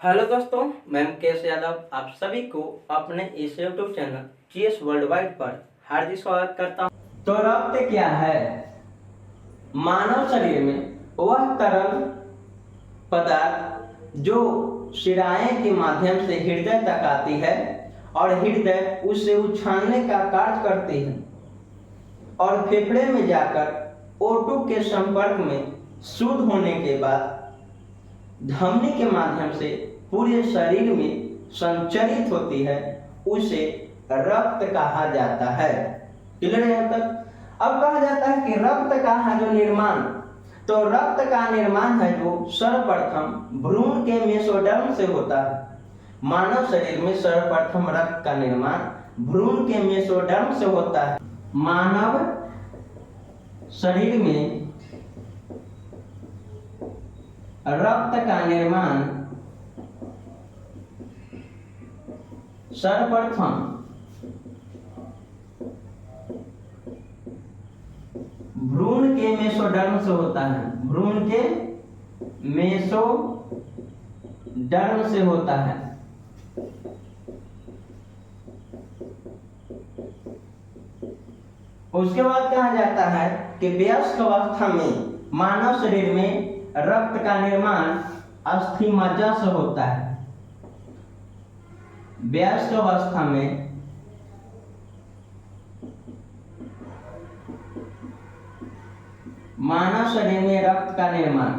Hello दोस्तों, मैं मुकेश यादव आप सभी को अपने इस YouTube channel GS world wide पर हार्दिक स्वागत करता हूं। तो रक्त क्या है? मानव शरीर में वह तरल पदार्थ जो शिराएं के माध्यम से हृदय तक आती है और हृदय उसे उछालने का कार्य करती है और फेफड़े में जाकर O2 के संपर्क में शुद्ध होने के बाद धमनी के माध्यम से पूरे शरीर में संचरित होती है, उसे रक्त कहा जाता है। क्लियर है? तक अब कहा जाता है कि रक्त का है जो निर्माण, तो रक्त का निर्माण है जो सर्वप्रथम भ्रूण के मेसोडर्म से होता है। मानव शरीर में सर्वप्रथम रक्त का निर्माण भ्रूण के मेसोडर्म से होता है। मानव शरीर में रक्त का निर्माण सर्वप्रथम भ्रूण के मेसोडर्म से होता है। भ्रूण के मेसोडर्म से होता है। उसके बाद कहा जाता है कि वयस्क अवस्था में मानव शरीर में रक्त का निर्माण अस्थिमज्जा से होता है। वयस्क अवस्था में मानव शरीर में रक्त का निर्माण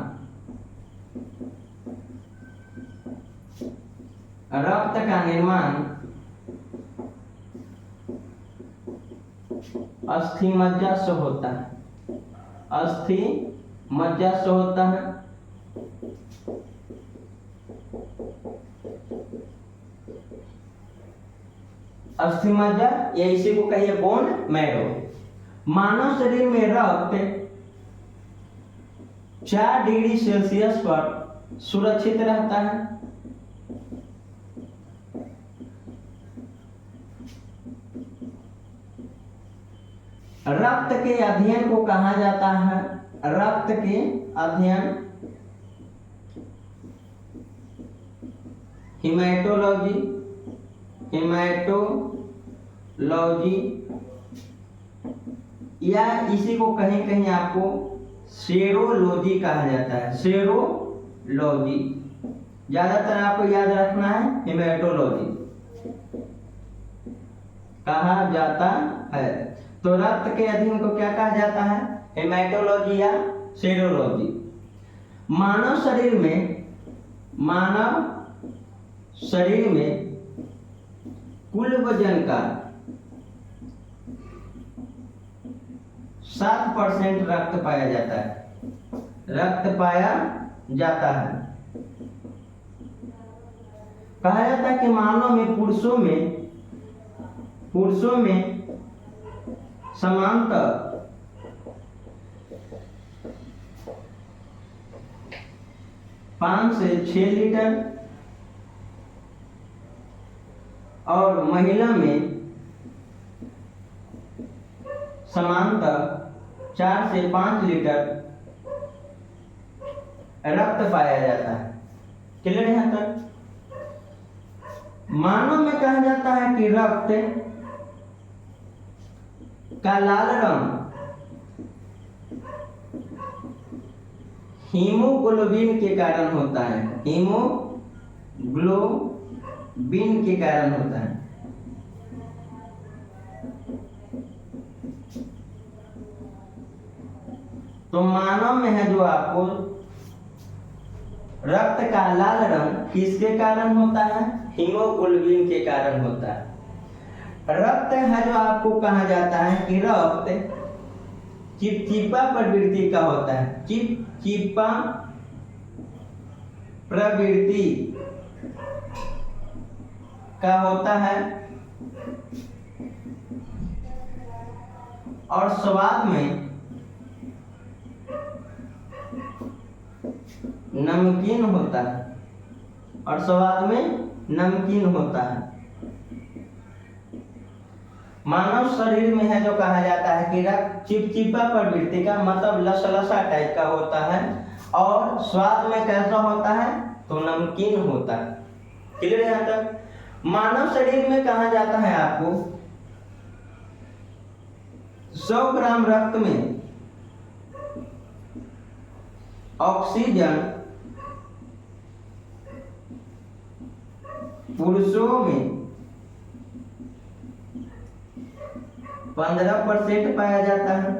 अस्थिमज्जा से होता है। अस्थिमज्जा से होता है। अस्थिमज्जा या इसी को कहिए बोन मैरो। मानव शरीर में रक्त 4 डिग्री सेल्सियस पर सुरक्षित रहता है। रक्त के अध्ययन को कहा जाता है, रक्त के अध्ययन हेमेटोलॉजी या इसी को कहीं कहीं आपको सेरोलॉजी कहा जाता है। सेरोलॉजी ज्यादातर आपको याद रखना है, हेमेटोलॉजी कहा जाता है। तो रक्त के अध्ययन को क्या कहा जाता है? हेमेटोलॉजी या सेरोलॉजी। मानव शरीर में कुल वजन का 7% रक्त पाया जाता है। कहा जाता है कि मानव में पुरुषों में समानतः 5 से 6 लीटर और महिला में समानतः 4 से 5 लीटर रक्त पाया जाता है। क्लियर है यहाँ तक? मानव में कहा जाता है कि रक्त का लाल रंग हीमोग्लोबिन के कारण होता है। हीमोग्लोबिन के कारण होता है। तो मानव में है जो आपको रक्त का लाल रंग किसके कारण होता है? हीमोग्लोबिन के कारण होता है। रक्त है जो आपको कहा जाता है कि रक्त चिपचिपा प्रवृत्ति का होता है। चिपचिपा प्रवृत्ति का होता है और स्वाद में नमकीन होता है। मानव शरीर में है जो कहा जाता है कि रक्त चिपचिपा प्रवृत्ति का मतलब लसलसा टाइप का होता है और स्वाद में कैसा होता है? तो नमकीन होता है। क्लियर है यहाँ तक। मानव शरीर में कहा जाता है आपको 100 ग्राम रक्त में ऑक्सीजन पुरुषों में 15% पाया जाता है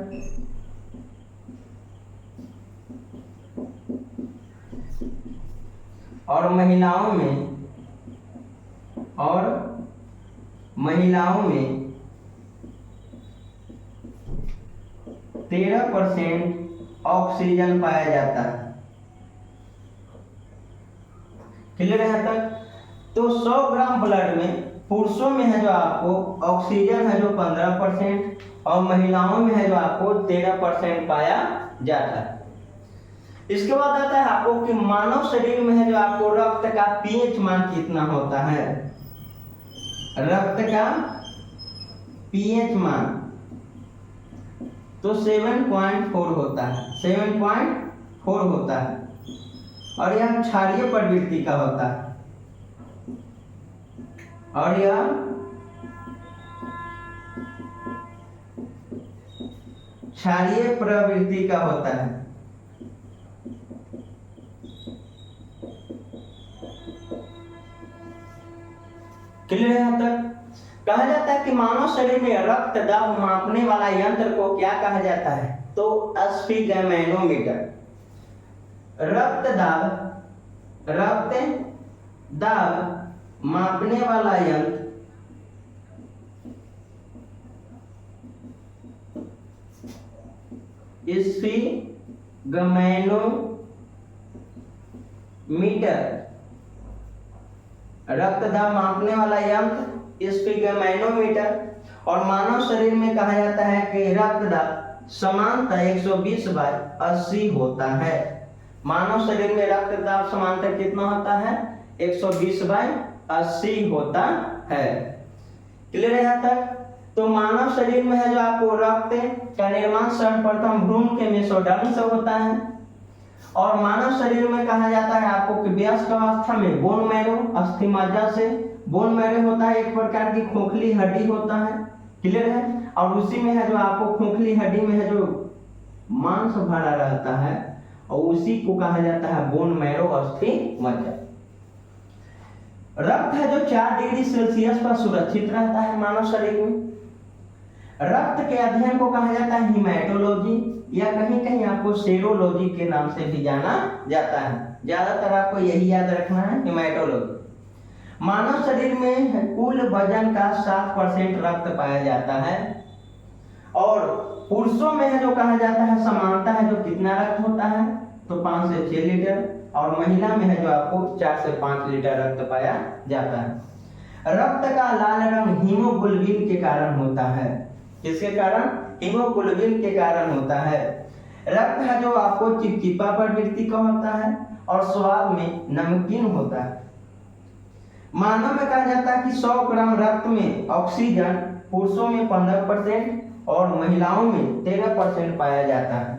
और महिलाओं में 13% ऑक्सीजन पाया जाता है। क्लियर है तक। तो 100 ग्राम ब्लड में पुरुषों में है जो आपको ऑक्सीजन है जो 15% और महिलाओं में है जो आपको 13% पाया जाता है। इसके बाद आता है आपको कि मानव शरीर में है जो आपको रक्त का पीएच मान कितना होता है। रक्त का पीएच मान तो 7.4 होता है, 7.4 होता है और यह क्षारीय प्रवृत्ति का होता है और यह क्षारीय प्रवृत्ति का होता है। क्लियर है यहाँ तक। कहा जाता है कि मानव शरीर में रक्त दाब मापने वाला यंत्र को क्या कहा जाता है, तो स्फिग्मैनोमीटर। रक्त दाब मापने वाला यंत्र स्फिग्मैनोमीटर। रक्त दाब मापने वाला यंत्र स्फिग्मैनोमीटर। और मानव शरीर में कहा जाता है कि रक्त दाब समानतः 120/80 होता है। मानव शरीर में रक्त दाब समानतः कितना होता है, 120/80 होता है। क्लियर है यहाँ तक। तो मानव शरीर में है जो आपको रक्त का निर्माण सर्वप्रथम भ्रूण के मेसोडर्म से होता है और मानव शरीर में कहा जाता है आपको कि वयस्क अवस्था में बोन मैरो अस्थि मज्जा से। बोन मैरो होता है एक प्रकार की खोखली हड्डी होता है। क्लियर है। और उसी में है जो आपको खोखली हड्डी में है जो मांस भरा रहता है और उसी को कहा जाता है बोन मैरो अस्थि मज्जा। रक्त है जो 4 डिग्री सेल्सियस पर सुरक्षित रहता है मानव शरीर में। रक्त के अध्ययन को कहा जाता है हिमेटोलॉजी या कहीं कहीं आपको सेरोलॉजी के नाम से भी जाना जाता है। ज्यादातर आपको यही याद रखना है, हिमेटोलॉजी। मानव शरीर में कुल वजन का 7% रक्त पाया जाता है और पुरुषों में है जो कहा जाता है समानता है जो कितना रक्त होता है, तो 5 से 6 लीटर और महिला में है जो आपको 4 से 5 लीटर रक्त पाया जाता है। रक्त का लाल रंग हीमोग्लोबिन के कारण होता है। किसके कारण, हीमोग्लोबिन के कारण होता है। रक्त है जो आपको चिपचिपा प्रवृत्ति का होता है और स्वाद में नमकीन होता है। मानव में कहा जाता है कि 100 ग्राम रक्त में ऑक्सीजन पुरुषों में 15% और महिलाओं में 13% पाया जाता है।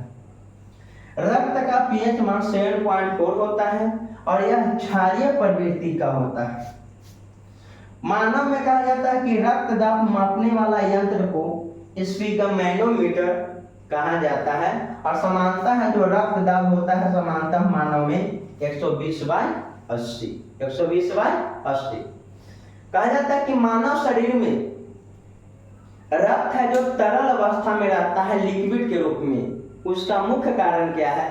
रक्त का पीएच मान 7.4 होता है और यह क्षारीय प्रवृत्ति का होता है। मानव में कहा जाता है कि रक्त दाब मापने वाला यंत्र को स्फिग्मैनोमीटर कहा जाता है और समानता है जो रक्त दाब होता है समानतः मानव में 120/80। 120/80। कहा जाता है कि मानव शरीर में रक्त है जो तरल अवस्था में रहता है लिक्विड के रूप में। उसका मुख्य कारण क्या है,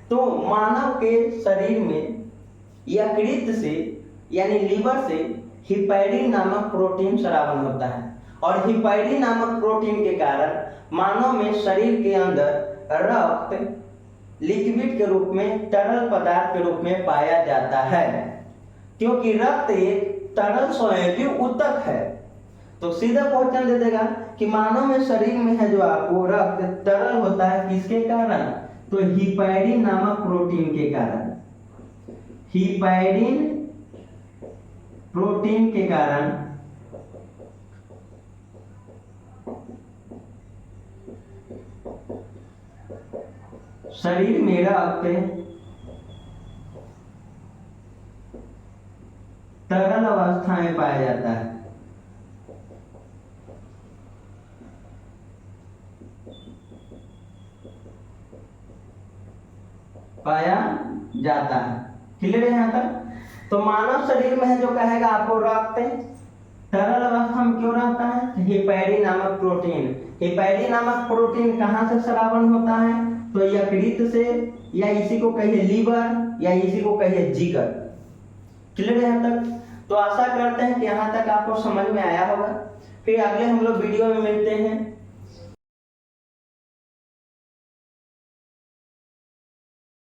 तो मानव के शरीर में यकृत से यानी लीवर से हिपैडिन नामक प्रोटीन स्रावन होता है और हिपैडिन नामक प्रोटीन के कारण मानव में शरीर के अंदर रक्त लिक्विड के रूप में तरल पदार्थ के रूप में पाया जाता है। क्योंकि रक्त एक तरल संयोजक ऊतक है तो सीधा क्वेश्चन दे देगा कि मानव में शरीर में है जो आपको रक्त तरल होता है किसके कारण, तो हिपैडिन नामक प्रोटीन के कारण। हिपैडिन प्रोटीन के कारण शरीर में रक्त तरल अवस्था में पाया जाता है। पाया जाता है। क्लियर है यहाँ तक? तो मानव शरीर में है जो कहेगा आपको रक्त तरल अवस्था में क्यों रहता है? हेपैरिन नामक प्रोटीन। हेपैरिन नामक प्रोटीन कहाँ से स्रावन होता है? तो यकृत से, या इसी को कहिए लीवर, या इसी को कहिए जिगर। क्लियर है यहाँ तक? तो आशा करते हैं कि यहाँ तक आपको समझ में आया होगा। फिर अगले हम लोग वीडियो में मिलते हैं।